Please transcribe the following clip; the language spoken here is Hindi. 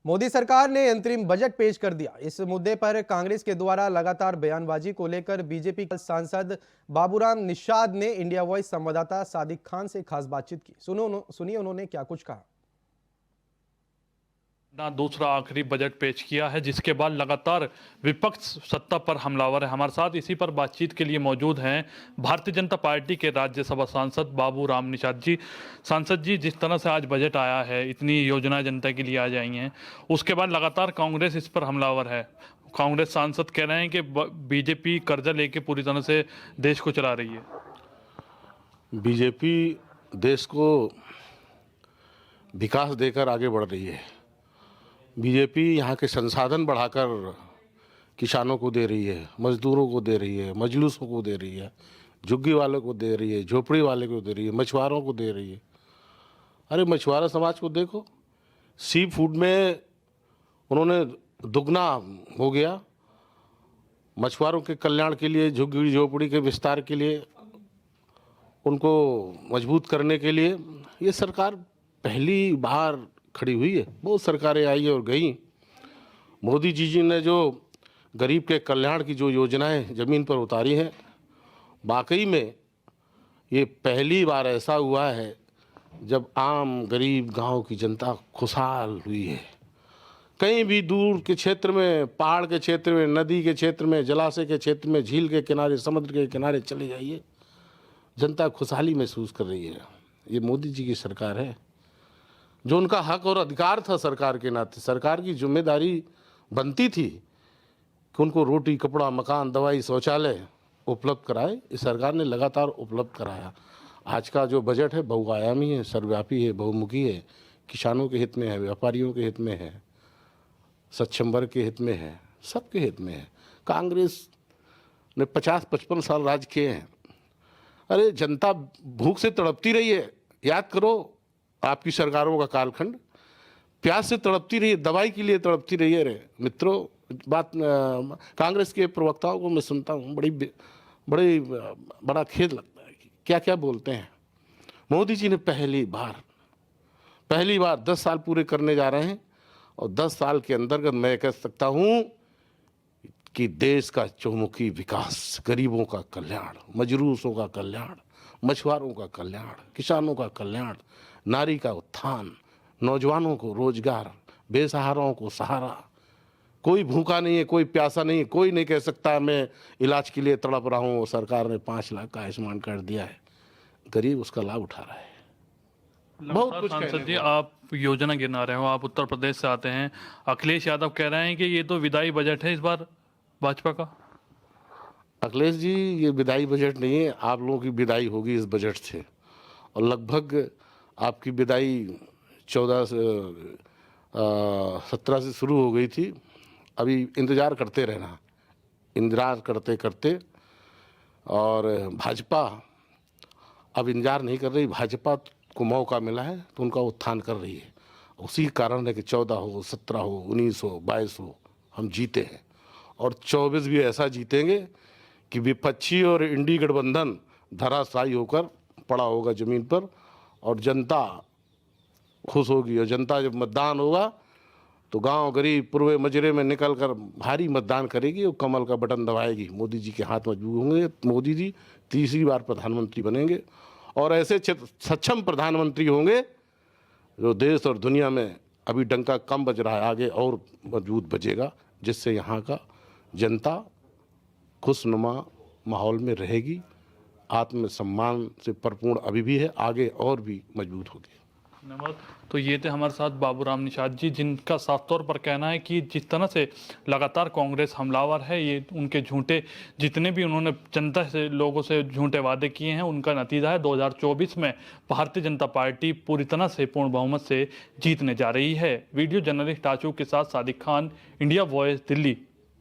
मोदी सरकार ने अंतरिम बजट पेश कर दिया। इस मुद्दे पर कांग्रेस के द्वारा लगातार बयानबाजी को लेकर बीजेपी के सांसद बाबूराम निषाद ने इंडिया वॉइस संवाददाता सादिक खान से खास बातचीत की। सुनिए उन्होंने क्या कुछ कहा। दूसरा आखिरी बजट पेश किया है, जिसके बाद लगातार विपक्ष सत्ता पर हमलावर है। हमारे साथ इसी पर बातचीत के लिए मौजूद हैं भारतीय जनता पार्टी के राज्यसभा सांसद बाबूराम निषाद जी। सांसद जी, जिस तरह से आज बजट आया है, इतनी योजनाएं जनता के लिए आ जाई हैं, उसके बाद लगातार कांग्रेस इस पर हमलावर है। कांग्रेस सांसद कह रहे हैं कि बीजेपी कर्जा लेके पूरी तरह से देश को चला रही है। बीजेपी देश को विकास देकर आगे बढ़ रही है। बीजेपी यहाँ के संसाधन बढ़ाकर किसानों को दे रही है, मजदूरों को दे रही है, मजलूसों को दे रही है, झुग्गी वालों को दे रही है, झोपड़ी वाले को दे रही है, मछुआरों को दे रही है। अरे मछुआरा समाज को देखो, सी फूड में उन्होंने दुगना हो गया। मछुआरों के कल्याण के लिए, झुग्गी झोपड़ी के विस्तार के लिए, उनको मजबूत करने के लिए ये सरकार पहली बार खड़ी हुई है। बहुत सरकारें आई और गई। मोदी जी ने जो गरीब के कल्याण की जो योजनाएं ज़मीन पर उतारी हैं, वाकई में ये पहली बार ऐसा हुआ है जब आम गरीब गांव की जनता खुशहाल हुई है। कहीं भी दूर के क्षेत्र में, पहाड़ के क्षेत्र में, नदी के क्षेत्र में, जलाशय के क्षेत्र में, झील के किनारे, समुद्र के किनारे चले जाइए, जनता खुशहाली महसूस कर रही है। ये मोदी जी की सरकार है। जो उनका हक और अधिकार था सरकार के नाते, सरकार की जिम्मेदारी बनती थी कि उनको रोटी, कपड़ा, मकान, दवाई, शौचालय उपलब्ध कराए। इस सरकार ने लगातार उपलब्ध कराया। आज का जो बजट है बहुआयामी है, सर्वव्यापी है, बहुमुखी है। किसानों के हित में है, व्यापारियों के हित में है, सक्षम वर्ग के हित में है, सबके हित में है। कांग्रेस ने 50-55 साल राज किए हैं। अरे जनता भूख से तड़पती रही है। याद करो आपकी सरकारों का कालखंड। प्यास से तड़पती रही है, दवाई के लिए तड़पती रही है। रे मित्रों, बात कांग्रेस के प्रवक्ताओं को मैं सुनता हूँ, बड़ा खेद लगता है कि क्या क्या बोलते हैं। मोदी जी ने पहली बार 10 साल पूरे करने जा रहे हैं, और 10 साल के अंतर्गत मैं कह सकता हूँ कि देश का चहुमुखी विकास, गरीबों का कल्याण, मजदूरों का कल्याण, मछुआरों का कल्याण, किसानों का कल्याण, नारी का उत्थान, नौजवानों को रोजगार, बेसहाराओं को सहारा। कोई भूखा नहीं है, कोई प्यासा नहीं है, कोई नहीं कह सकता मैं इलाज के लिए तड़प रहा हूँ। सरकार ने 5 लाख का आयुष्मान कार्ड दिया है, गरीब उसका लाभ उठा रहा है। बहुत कुछ। सांसद जी, आप योजना गिना रहे हो, आप उत्तर प्रदेश से आते हैं। अखिलेश यादव कह रहे हैं कि ये तो विदाई बजट है इस बार भाजपा का। अखिलेश जी, ये विदाई बजट नहीं है, आप लोगों की विदाई होगी इस बजट से। और लगभग आपकी विदाई 17 से शुरू हो गई थी। अभी इंतज़ार करते रहना, इंतज़ार करते करते, और भाजपा अब इंतज़ार नहीं कर रही। भाजपा को मौका मिला है तो उनका उत्थान कर रही है। उसी कारण है कि 14 हो, 17 हो, 19 हो, 22 हो, हम जीते हैं। और 24 भी ऐसा जीतेंगे कि विपक्षी और इंडी गठबंधन धराशायी होकर पड़ा होगा ज़मीन पर, और जनता खुश होगी। और जनता जब मतदान होगा तो गांव गरीब पूर्वे मजरे में निकलकर भारी मतदान करेगी और कमल का बटन दबाएगी। मोदी जी के हाथ मजबूत होंगे। मोदी जी तीसरी बार प्रधानमंत्री बनेंगे, और ऐसे सक्षम प्रधानमंत्री होंगे जो देश और दुनिया में अभी डंका कम बज रहा है, आगे और मजबूत बजेगा, जिससे यहाँ का जनता खुशनुमा माहौल में रहेगी। आत्मसम्मान से परिपूर्ण अभी भी है, आगे और भी मजबूत होगी। धन्यवाद। तो ये थे हमारे साथ बाबूराम निषाद जी, जिनका साफ तौर पर कहना है कि जिस तरह से लगातार कांग्रेस हमलावर है, ये उनके झूठे, जितने भी उन्होंने जनता से, लोगों से झूठे वादे किए हैं, उनका नतीजा है। 2024 में भारतीय जनता पार्टी पूरी तरह से पूर्ण बहुमत से जीतने जा रही है। वीडियो जर्नलिस्ट आशू के साथ सादिक खान, इंडिया वॉइस, दिल्ली।